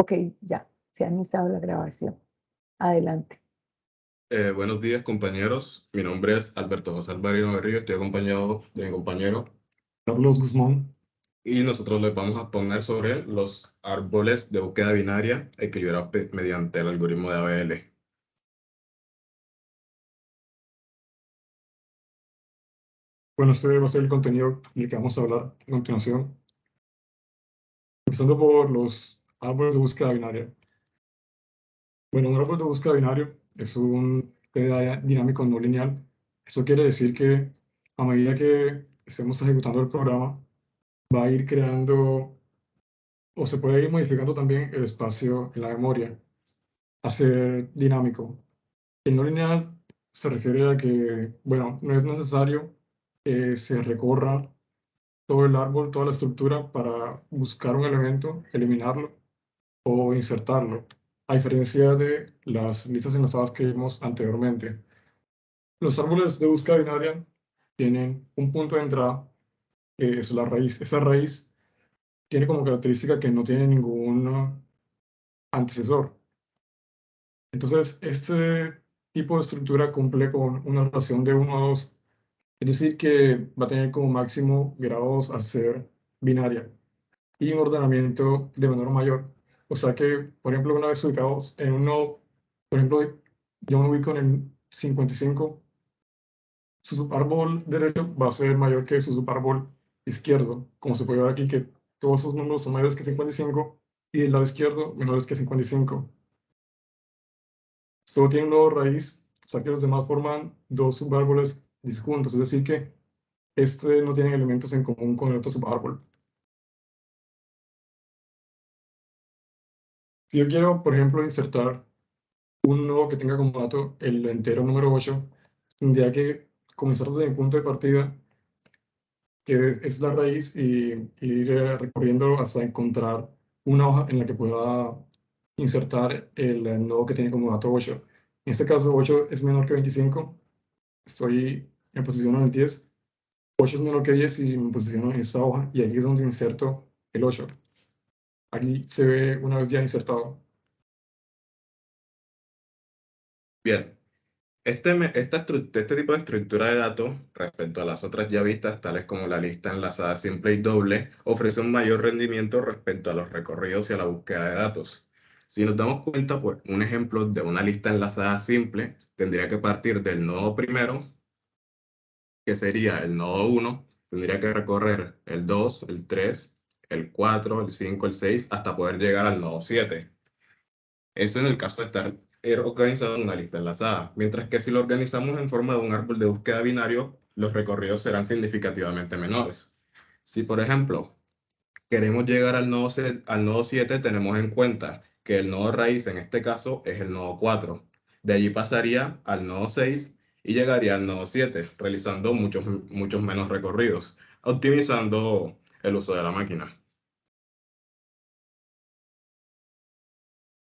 Ok, ya, se ha iniciado la grabación. Adelante. Buenos días, compañeros. Mi nombre es Alberto José Alvarino Berrío. Estoy acompañado de mi compañero Carlos Guzmán. y nosotros les vamos a exponer sobre los árboles de búsqueda binaria equilibrados mediante el algoritmo de ABL. Bueno, este va a ser el contenido del que vamos a hablar a continuación. Empezando por los árboles de búsqueda binaria. Bueno, un árbol de búsqueda binario es un dinámico no lineal. Eso quiere decir que a medida que estemos ejecutando el programa, va a ir creando o se puede ir modificando también el espacio en la memoria a ser dinámico. El no lineal se refiere a que, bueno, no es necesario que se recorra todo el árbol, toda la estructura para buscar un elemento, eliminarlo o insertarlo, a diferencia de las listas enlazadas que vimos anteriormente. Los árboles de búsqueda binaria tienen un punto de entrada, que es la raíz. Esa raíz tiene como característica que no tiene ningún antecesor. Entonces, este tipo de estructura cumple con una relación de 1 a 2, es decir, que va a tener como máximo grados al ser binaria y un ordenamiento de menor a mayor. O sea que, por ejemplo, una vez ubicados en un nodo, por ejemplo, yo me ubico en el 55, su subárbol derecho va a ser mayor que su subárbol izquierdo, como se puede ver aquí que todos esos números son mayores que 55 y el lado izquierdo menores que 55. Solo tiene un nodo raíz, o sea que los demás forman dos subárboles disjuntos, es decir que este no tiene elementos en común con el otro subárbol. Si yo quiero, por ejemplo, insertar un nodo que tenga como dato el entero número 8, tendría que comenzar desde mi punto de partida, que es la raíz, y ir recorriendo hasta encontrar una hoja en la que pueda insertar el nodo que tiene como dato 8. En este caso, 8 es menor que 25, estoy en posición en el 10, 8 es menor que 10 y me posiciono en esta hoja, y aquí es donde inserto el 8. Aquí se ve una vez ya insertado. Bien, este tipo de estructura de datos respecto a las otras ya vistas, tales como la lista enlazada simple y doble, ofrece un mayor rendimiento respecto a los recorridos y a la búsqueda de datos. Si nos damos cuenta, por un ejemplo de una lista enlazada simple, tendría que partir del nodo primero, que sería el nodo 1, tendría que recorrer el 2, el 3, el 4, el 5, el 6, hasta poder llegar al nodo 7. Eso en el caso de estar organizado en una lista enlazada, mientras que si lo organizamos en forma de un árbol de búsqueda binario, los recorridos serán significativamente menores. Si, por ejemplo, queremos llegar al nodo 7, tenemos en cuenta que el nodo raíz en este caso es el nodo 4. De allí pasaría al nodo 6 y llegaría al nodo 7, realizando muchos menos recorridos, optimizando el uso de la máquina.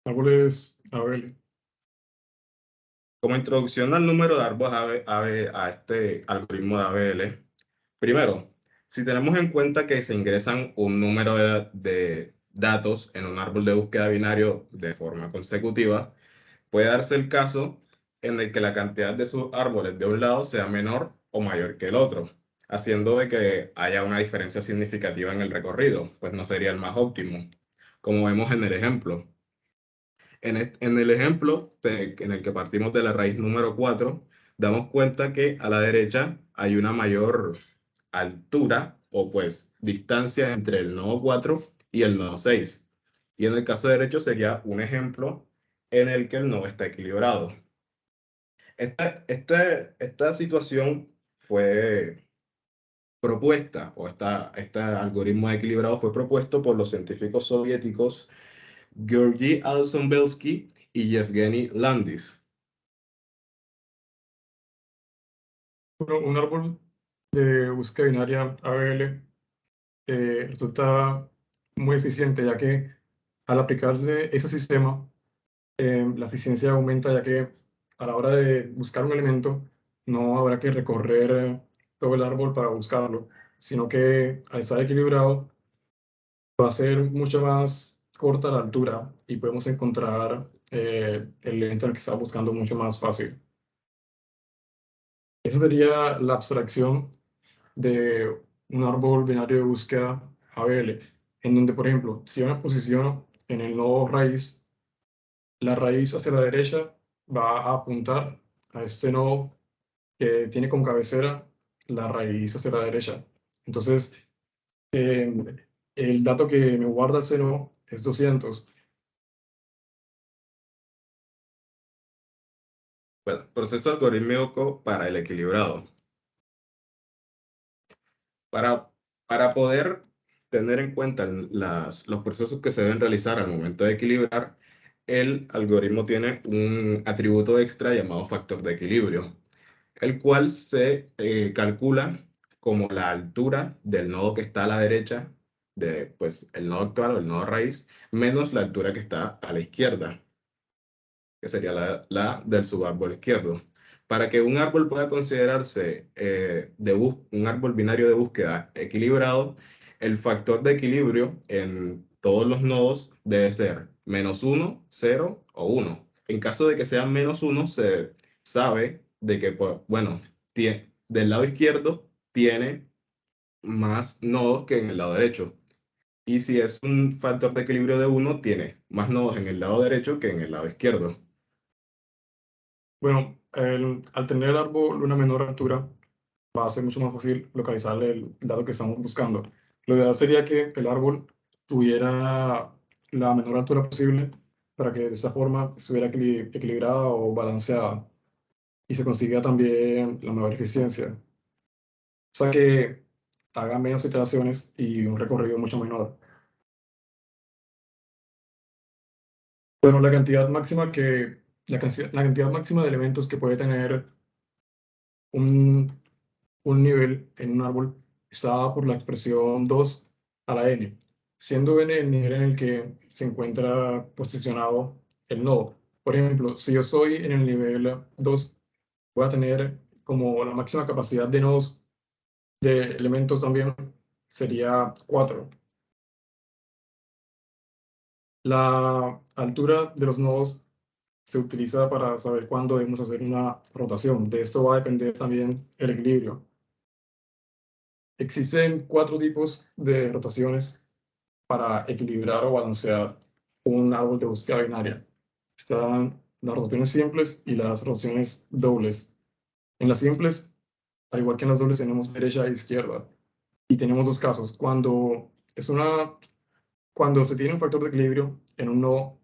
Árboles ABL. Como introducción al número de árboles a este algoritmo de ABL, primero, si tenemos en cuenta que se ingresan un número de datos en un árbol de búsqueda binario de forma consecutiva, puede darse el caso en el que la cantidad de sus árboles de un lado sea menor o mayor que el otro, haciendo de que haya una diferencia significativa en el recorrido, pues no sería el más óptimo, como vemos en el ejemplo. En el ejemplo en el que partimos de la raíz número 4, damos cuenta que a la derecha hay una mayor altura o pues distancia entre el nodo 4 y el nodo 6. Y en el caso derecho sería un ejemplo en el que el nodo está equilibrado. Esta situación fue propuesta, o este algoritmo equilibrado fue propuesto por los científicos soviéticos Georgy Alexandrovsky y Yevgeny Landis. Bueno, un árbol de búsqueda binaria ABL resulta muy eficiente, ya que al aplicarle ese sistema, la eficiencia aumenta, ya que a la hora de buscar un elemento no habrá que recorrer todo el árbol para buscarlo, sino que al estar equilibrado va a ser mucho más corta la altura y podemos encontrar el elemento al que estamos buscando mucho más fácil. Esa sería la abstracción de un árbol binario de búsqueda ABL, en donde, por ejemplo, si yo me posiciono en el nodo raíz, la raíz hacia la derecha va a apuntar a este nodo que tiene como cabecera la raíz hacia la derecha. Entonces, el dato que me guarda ese nodo es 200. Bueno, proceso algorítmico para el equilibrado. Para poder tener en cuenta los procesos que se deben realizar al momento de equilibrar, el algoritmo tiene un atributo extra llamado factor de equilibrio, el cual se calcula como la altura del nodo que está a la derecha de pues, el nodo actual o el nodo raíz, menos la altura que está a la izquierda, que sería la del subárbol izquierdo. Para que un árbol pueda considerarse un árbol binario de búsqueda equilibrado, el factor de equilibrio en todos los nodos debe ser -1, 0 o 1. En caso de que sea -1, se sabe de que, pues, bueno, del lado izquierdo tiene más nodos que en el lado derecho. Y si es un factor de equilibrio de 1, tiene más nodos en el lado derecho que en el lado izquierdo. Bueno, al tener el árbol una menor altura, va a ser mucho más fácil localizar el dato que estamos buscando. Lo ideal sería que el árbol tuviera la menor altura posible para que de esa forma estuviera equilibrada o balanceada y se consiga también la mejor eficiencia. O sea que haga menos iteraciones y un recorrido mucho menor. Bueno, la cantidad máxima de elementos que puede tener un nivel en un árbol está dada por la expresión 2 a la n, siendo n el nivel en el que se encuentra posicionado el nodo. Por ejemplo, si yo estoy en el nivel 2, voy a tener como la máxima capacidad de nodos de elementos también sería 4. La altura de los nodos se utiliza para saber cuándo debemos hacer una rotación. De esto va a depender también el equilibrio. Existen 4 tipos de rotaciones para equilibrar o balancear un árbol de búsqueda binaria. Están las rotaciones simples y las rotaciones dobles. En las simples, al igual que en las dobles, tenemos derecha e izquierda. Y tenemos dos casos. Cuando se tiene un factor de equilibrio en un nodo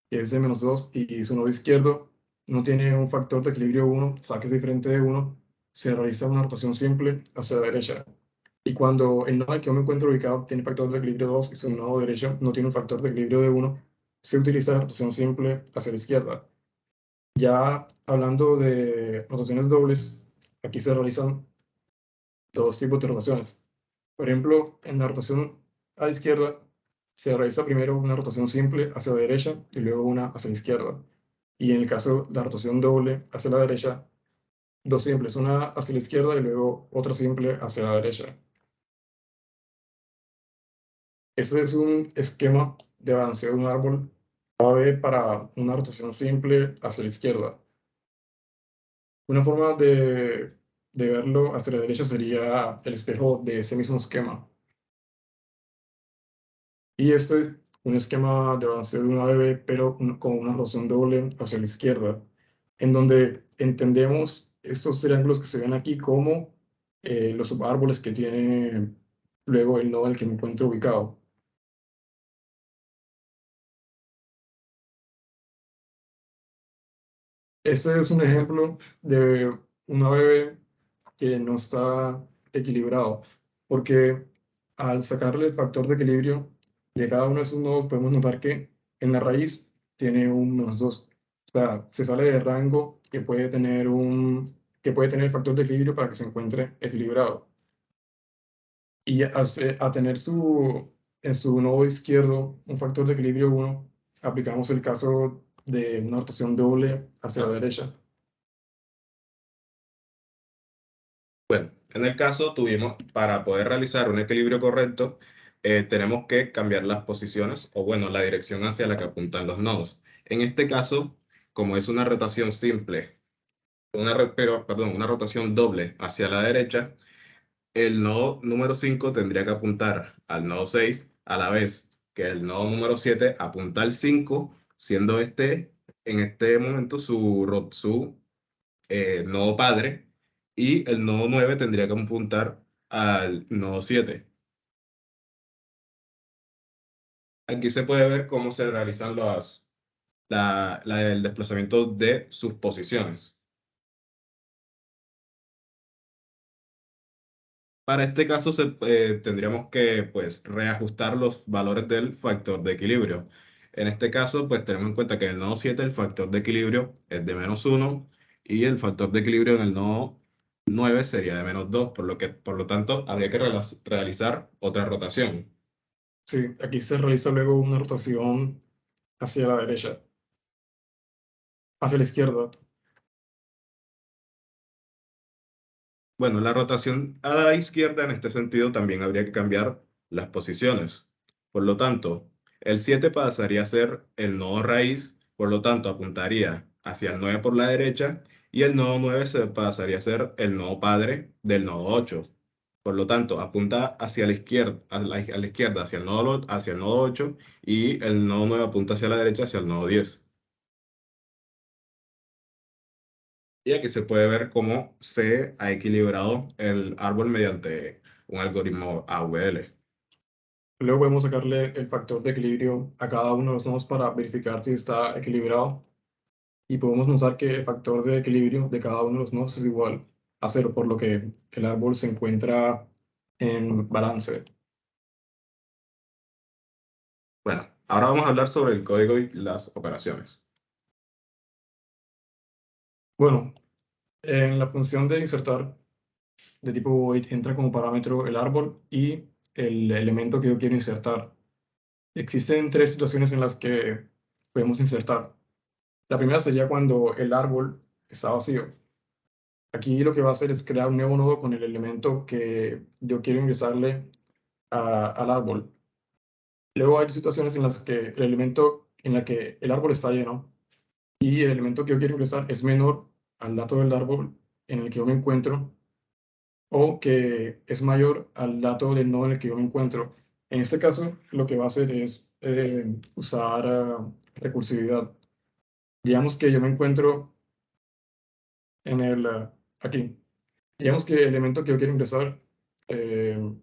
que es de -2 y su nodo izquierdo no tiene un factor de equilibrio 1, o sea que es diferente de 1, se realiza una rotación simple hacia la derecha. Y cuando el nodo al que yo me encuentro ubicado tiene factor de equilibrio 2 y su nodo derecho no tiene un factor de equilibrio de 1, se utiliza la rotación simple hacia la izquierda. Ya hablando de rotaciones dobles, aquí se realizan dos tipos de rotaciones. Por ejemplo, en la rotación a la izquierda se realiza primero una rotación simple hacia la derecha y luego una hacia la izquierda. Y en el caso de la rotación doble hacia la derecha, dos simples, una hacia la izquierda y luego otra simple hacia la derecha. Este es un esquema de balanceo de un árbol AB para una rotación simple hacia la izquierda. Una forma de verlo hacia la derecha sería el espejo de ese mismo esquema. Y un esquema de balanceo de una AB, pero con una rotación doble hacia la izquierda, en donde entendemos estos triángulos que se ven aquí como los subárboles que tiene luego el nodo en el que me encuentro ubicado. Este es un ejemplo de una AB que no está equilibrado, porque al sacarle el factor de equilibrio de cada uno de esos nodos podemos notar que en la raíz tiene un -2. O sea, se sale del rango que puede tener el factor de equilibrio para que se encuentre equilibrado. Y a tener en su nodo izquierdo un factor de equilibrio 1, aplicamos el caso de una rotación doble hacia la derecha. Bueno, en el caso para poder realizar un equilibrio correcto, tenemos que cambiar las posiciones o bueno, la dirección hacia la que apuntan los nodos. En este caso, como es una rotación simple, una rotación doble hacia la derecha, el nodo número 5 tendría que apuntar al nodo 6 a la vez que el nodo número 7 apunta al 5, siendo este en este momento su nodo padre, y el nodo 9 tendría que apuntar al nodo 7. Aquí se puede ver cómo se realizan el desplazamiento de sus posiciones. Para este caso tendríamos que pues, reajustar los valores del factor de equilibrio. En este caso, pues tenemos en cuenta que en el nodo 7 el factor de equilibrio es de -1 y el factor de equilibrio en el nodo 9 sería de -2, por lo tanto habría que realizar otra rotación. Sí, aquí se realiza luego una rotación hacia la derecha, hacia la izquierda. Bueno, la rotación a la izquierda en este sentido también habría que cambiar las posiciones. Por lo tanto, el 7 pasaría a ser el nodo raíz, por lo tanto apuntaría hacia el 9 por la derecha y el nodo 9 se pasaría a ser el nodo padre del nodo 8. Por lo tanto, apunta hacia la izquierda, a la izquierda hacia el nodo 8 y el nodo 9 apunta hacia la derecha hacia el nodo 10. Y aquí se puede ver cómo se ha equilibrado el árbol mediante un algoritmo AVL. Luego podemos sacarle el factor de equilibrio a cada uno de los nodos para verificar si está equilibrado. Y podemos notar que el factor de equilibrio de cada uno de los nodos es igual a 0, por lo que el árbol se encuentra en balance. Bueno, ahora vamos a hablar sobre el código y las operaciones. Bueno, en la función de insertar de tipo void entra como parámetro el árbol y el elemento que yo quiero insertar. Existen tres situaciones en las que podemos insertar. La primera sería cuando el árbol está vacío. Aquí lo que va a hacer es crear un nuevo nodo con el elemento que yo quiero ingresarle al árbol. Luego hay situaciones en las que el elemento en la que el árbol está lleno y el elemento que yo quiero ingresar es menor al dato del árbol en el que yo me encuentro, o que es mayor al dato del nodo en el que yo me encuentro. En este caso, lo que va a hacer es usar recursividad. Digamos que yo me encuentro en aquí. Digamos que el elemento que yo quiero ingresar eh,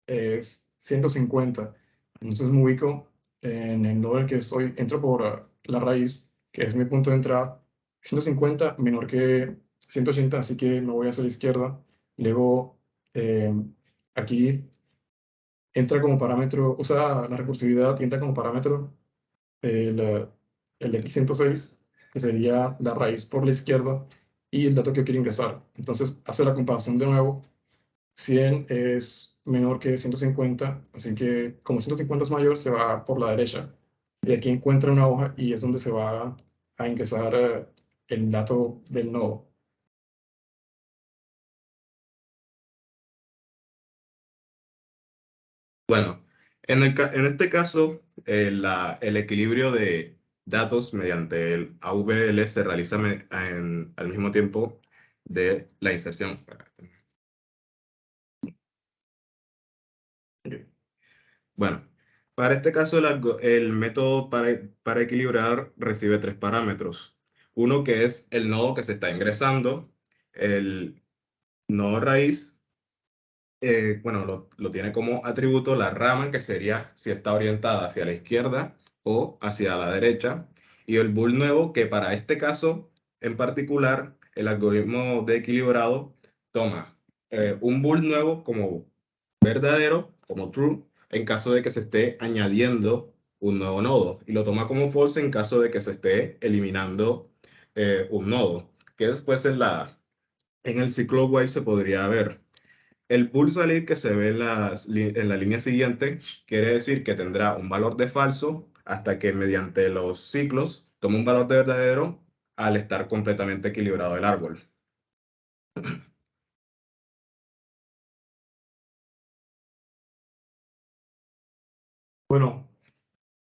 es 150. Entonces me ubico en el nodo en el que estoy, entro por la raíz, que es mi punto de entrada, 150 menor que 180, así que me voy hacia la izquierda. Luego, eh, aquí entra como parámetro, usa la recursividad y entra como parámetro el, el x106, que sería la raíz por la izquierda, y el dato que yo quiero ingresar. Entonces hace la comparación de nuevo. 100 es menor que 150, así que como 150 es mayor, se va por la derecha. Y aquí encuentra una hoja y es donde se va a ingresar el dato del nodo. Bueno, en este caso, el equilibrio de datos mediante el AVL se realiza al mismo tiempo de la inserción. Ok. Bueno, para este caso el método para equilibrar recibe tres parámetros. Uno que es el nodo que se está ingresando, el nodo raíz, bueno, lo tiene como atributo la rama, que sería si está orientada hacia la izquierda o hacia la derecha, y el bool nuevo, que para este caso en particular, el algoritmo de equilibrado toma un bool nuevo como verdadero, como true, en caso de que se esté añadiendo un nuevo nodo, y lo toma como false en caso de que se esté eliminando un nodo, que después en el ciclo while se podría ver. El bool salir que se ve en la línea siguiente quiere decir que tendrá un valor de falso hasta que mediante los ciclos tome un valor de verdadero al estar completamente equilibrado el árbol. Bueno,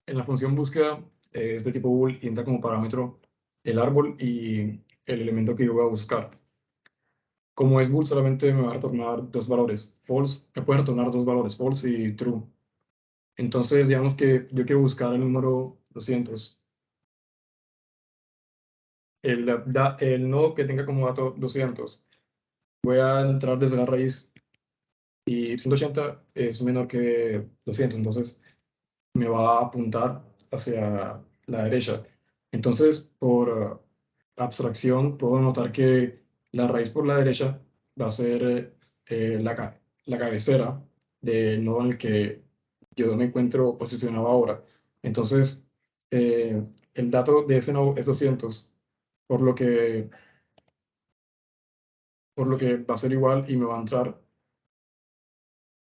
en la función búsqueda es de tipo bool y entra como parámetro el árbol y el elemento que yo voy a buscar. Como es bool, solamente me va a retornar dos valores. False, me puede retornar dos valores, false y true. Entonces, digamos que yo quiero buscar el número 200. El nodo que tenga como dato 200. Voy a entrar desde la raíz y 180 es menor que 200, entonces me va a apuntar hacia la derecha. Entonces, por abstracción, puedo notar que la raíz por la derecha va a ser la cabecera del nodo en el que yo me encuentro posicionado ahora. Entonces, el dato de ese nodo es 200, por lo que, va a ser igual y me va a entrar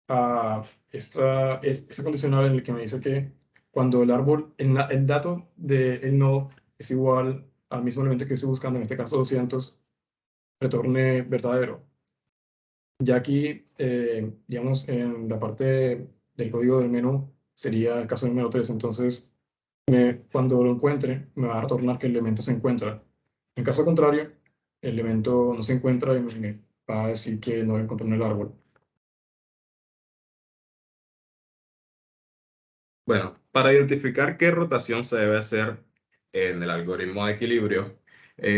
a esta condicional en el que me dice que cuando el árbol, el dato del nodo es igual al mismo elemento que estoy buscando, en este caso 200, retorne verdadero. Ya aquí, digamos, en la parte del código del menú sería el caso número 3, entonces cuando lo encuentre me va a retornar que el elemento se encuentra. En caso contrario, el elemento no se encuentra y me va a decir que no lo encontró en el árbol. Bueno, para identificar qué rotación se debe hacer en el algoritmo de equilibrio,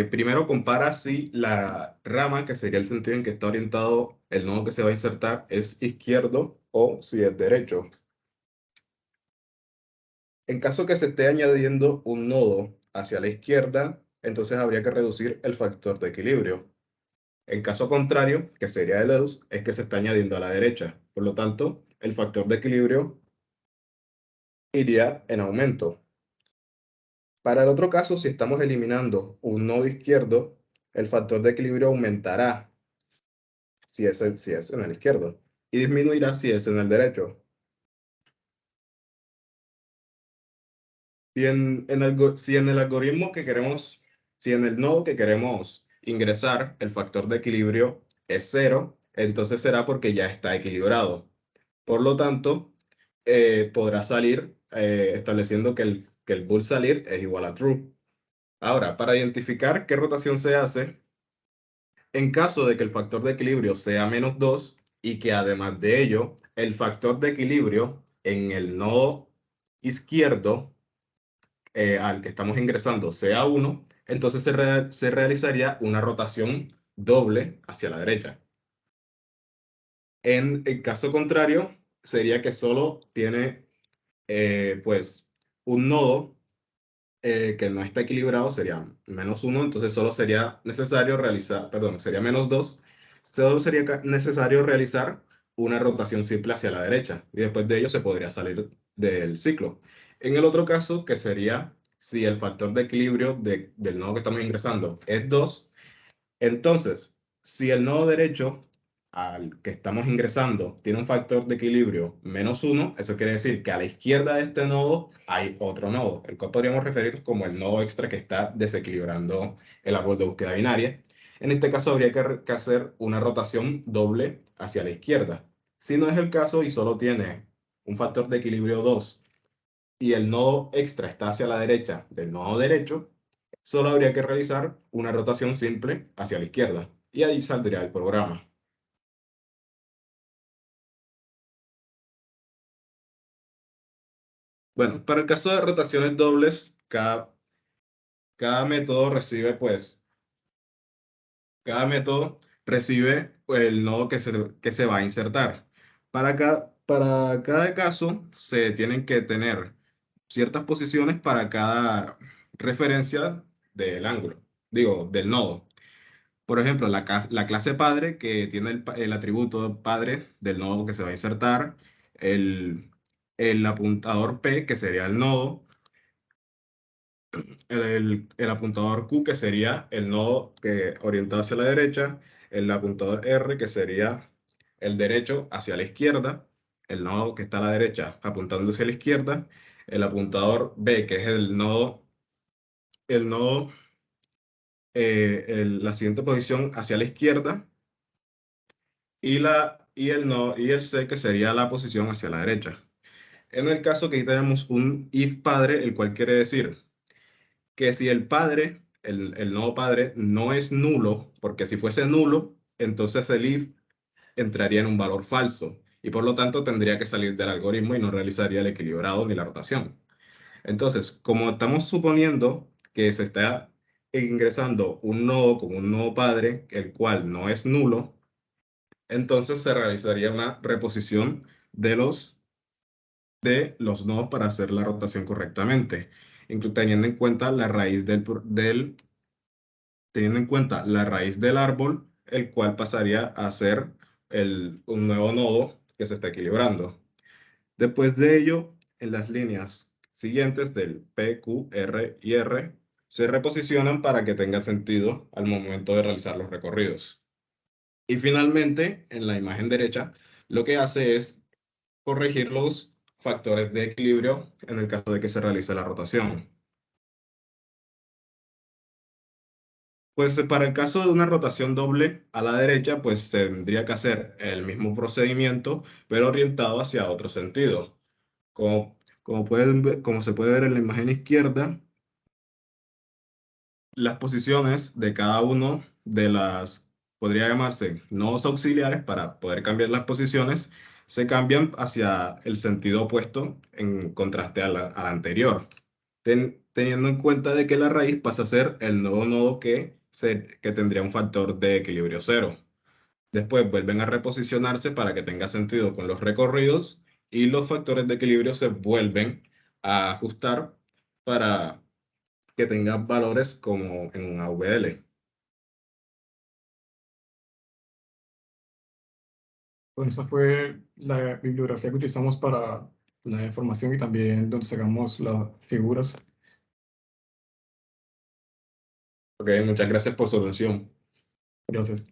primero compara si la rama, que sería el sentido en que está orientado el nodo que se va a insertar, es izquierdo o si es derecho. En caso que se esté añadiendo un nodo hacia la izquierda, entonces habría que reducir el factor de equilibrio. En caso contrario, que sería el else, es que se está añadiendo a la derecha. Por lo tanto, el factor de equilibrio iría en aumento. Para el otro caso, si estamos eliminando un nodo izquierdo, el factor de equilibrio aumentará si es en el izquierdo y disminuirá si es en el derecho. Si en el algoritmo que queremos, si en el nodo que queremos ingresar el factor de equilibrio es 0, entonces será porque ya está equilibrado. Por lo tanto, podrá salir estableciendo que el bool salir es igual a true. Ahora, para identificar qué rotación se hace, en caso de que el factor de equilibrio sea -2 y que además de ello, el factor de equilibrio en el nodo izquierdo al que estamos ingresando sea 1, entonces se realizaría una rotación doble hacia la derecha. En el caso contrario, sería que solo tiene pues un nodo que no está equilibrado, sería -1, entonces solo sería necesario realizar, perdón, sería -2, solo sería necesario realizar una rotación simple hacia la derecha y después de ello se podría salir del ciclo. En el otro caso, que sería si el factor de equilibrio del nodo que estamos ingresando es 2, entonces, si el nodo derecho al que estamos ingresando tiene un factor de equilibrio -1, eso quiere decir que a la izquierda de este nodo hay otro nodo, el cual podríamos referir como el nodo extra que está desequilibrando el árbol de búsqueda binaria. En este caso habría que hacer una rotación doble hacia la izquierda. Si no es el caso y solo tiene un factor de equilibrio 2 y el nodo extra está hacia la derecha del nodo derecho, solo habría que realizar una rotación simple hacia la izquierda y ahí saldría el programa. Bueno, para el caso de rotaciones dobles, cada método recibe, pues, cada método recibe el nodo que se va a insertar. Para cada caso se tienen que tener ciertas posiciones para cada referencia del ángulo, digo, del nodo. Por ejemplo, la clase padre que tiene el atributo padre del nodo que se va a insertar, el apuntador P que sería el nodo, el apuntador Q que sería el nodo que orientado hacia la derecha, el apuntador R que sería el derecho hacia la izquierda, el nodo que está a la derecha apuntando hacia la izquierda, el apuntador B que es el nodo la siguiente posición hacia la izquierda y el C que sería la posición hacia la derecha. En el caso que aquí tenemos un if padre, el cual quiere decir que si el padre, el nodo padre, no es nulo, porque si fuese nulo, entonces el if entraría en un valor falso y por lo tanto tendría que salir del algoritmo y no realizaría el equilibrado ni la rotación. Entonces, como estamos suponiendo que se está ingresando un nodo con un nodo padre, el cual no es nulo, entonces se realizaría una reposición de los nodos para hacer la rotación correctamente, teniendo en cuenta la raíz teniendo en cuenta la raíz del árbol, el cual pasaría a ser un nuevo nodo que se está equilibrando. Después de ello, en las líneas siguientes del P, Q, R y R, se reposicionan para que tenga sentido al momento de realizar los recorridos. Y finalmente, en la imagen derecha, lo que hace es corregir los factores de equilibrio en el caso de que se realice la rotación. Pues para el caso de una rotación doble a la derecha, pues tendría que hacer el mismo procedimiento, pero orientado hacia otro sentido. Como se puede ver en la imagen izquierda, las posiciones de cada uno de podría llamarse nodos auxiliares para poder cambiar las posiciones, se cambian hacia el sentido opuesto en contraste a la anterior, teniendo en cuenta de que la raíz pasa a ser el nuevo nodo que tendría un factor de equilibrio cero. Después vuelven a reposicionarse para que tenga sentido con los recorridos y los factores de equilibrio se vuelven a ajustar para que tenga valores como en un AVL. Bueno, esa fue la bibliografía que utilizamos para la información y también donde sacamos las figuras. Ok, muchas gracias por su atención. Gracias.